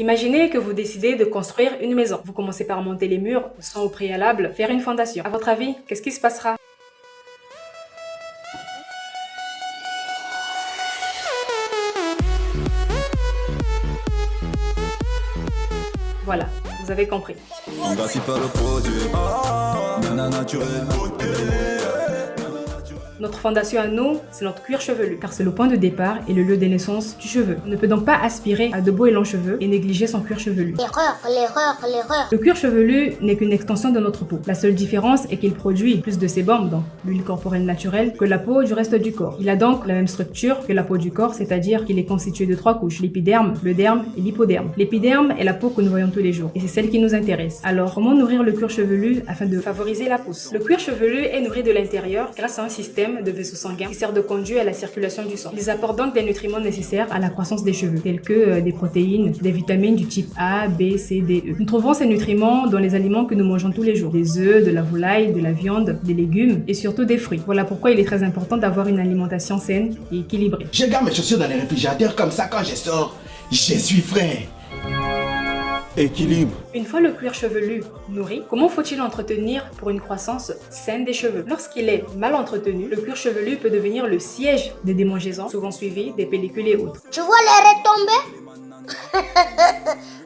Imaginez que vous décidez de construire une maison. Vous commencez par monter les murs sans au préalable faire une fondation. À votre avis, qu'est-ce qui se passera? Voilà, vous avez compris. Notre fondation à nous, c'est notre cuir chevelu, car c'est le point de départ et le lieu de naissance du cheveu. On ne peut donc pas aspirer à de beaux et longs cheveux et négliger son cuir chevelu. L'erreur. Le cuir chevelu n'est qu'une extension de notre peau. La seule différence est qu'il produit plus de sébum, donc l'huile corporelle naturelle, que la peau du reste du corps. Il a donc la même structure que la peau du corps, c'est-à-dire qu'il est constitué de 3 couches, l'épiderme, le derme et l'hypoderme. L'épiderme est la peau que nous voyons tous les jours et c'est celle qui nous intéresse. Alors, comment nourrir le cuir chevelu afin de favoriser la pousse? Le cuir chevelu est nourri de l'intérieur grâce à un système de vaisseaux sanguins qui sert de conduit à la circulation du sang. Ils apportent donc des nutriments nécessaires à la croissance des cheveux, tels que des protéines, des vitamines du type A, B, C, D, E. Nous trouvons ces nutriments dans les aliments que nous mangeons tous les jours, des œufs, de la volaille, de la viande, des légumes et surtout des fruits. Voilà pourquoi il est très important d'avoir une alimentation saine et équilibrée. Je garde mes chaussures dans les réfrigérateurs comme ça quand je sors. Je suis frais. Équilibre. Une fois le cuir chevelu nourri, comment faut-il l'entretenir pour une croissance saine des cheveux? Lorsqu'il est mal entretenu, le cuir chevelu peut devenir le siège des démangeaisons, souvent suivi des pellicules et autres. Tu vois les retombées?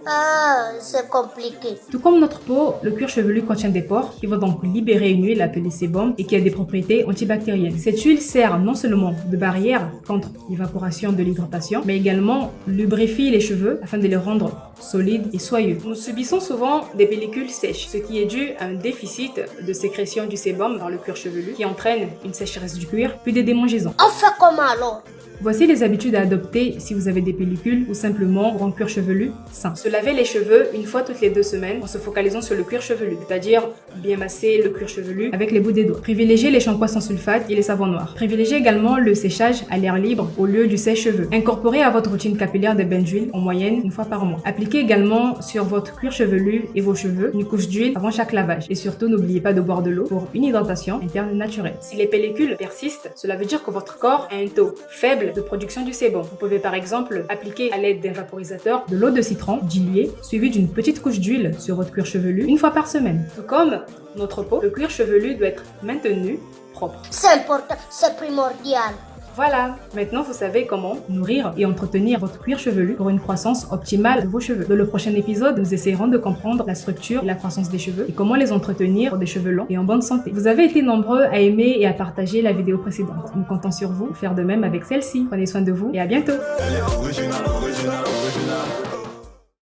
Ah, c'est compliqué. Tout comme notre peau, le cuir chevelu contient des pores qui vont donc libérer une huile appelée sébum et qui a des propriétés antibactériennes. Cette huile sert non seulement de barrière contre l'évaporation de l'hydratation, mais également lubrifie les cheveux afin de les rendre solides et soyeux. Nous subissons souvent des pellicules sèches, ce qui est dû à un déficit de sécrétion du sébum dans le cuir chevelu qui entraîne une sécheresse du cuir puis des démangeaisons. On fait comment alors? Voici les habitudes à adopter si vous avez des pellicules ou simplement pour un cuir chevelu sain. Se laver les cheveux une fois toutes les 2 semaines en se focalisant sur le cuir chevelu, c'est-à-dire bien masser le cuir chevelu avec les bouts des doigts. Privilégiez les shampoings sans sulfate et les savons noirs. Privilégiez également le séchage à l'air libre au lieu du sèche-cheveux. Incorporez à votre routine capillaire des bains d'huile en moyenne 1 fois par mois. Appliquez également sur votre cuir chevelu et vos cheveux une couche d'huile avant chaque lavage. Et surtout, n'oubliez pas de boire de l'eau pour une hydratation interne naturelle. Si les pellicules persistent, cela veut dire que votre corps a un taux faible de production du sébum. Vous pouvez par exemple appliquer à l'aide d'un vaporisateur de l'eau de citron diluée suivie d'une petite couche d'huile sur votre cuir chevelu 1 fois par semaine. Tout comme notre peau, le cuir chevelu doit être maintenu propre. C'est important, c'est primordial. Voilà, maintenant vous savez comment nourrir et entretenir votre cuir chevelu pour une croissance optimale de vos cheveux. Dans le prochain épisode, nous essaierons de comprendre la structure et la croissance des cheveux et comment les entretenir pour des cheveux longs et en bonne santé. Vous avez été nombreux à aimer et à partager la vidéo précédente. Nous comptons sur vous pour faire de même avec celle-ci. Prenez soin de vous et à bientôt.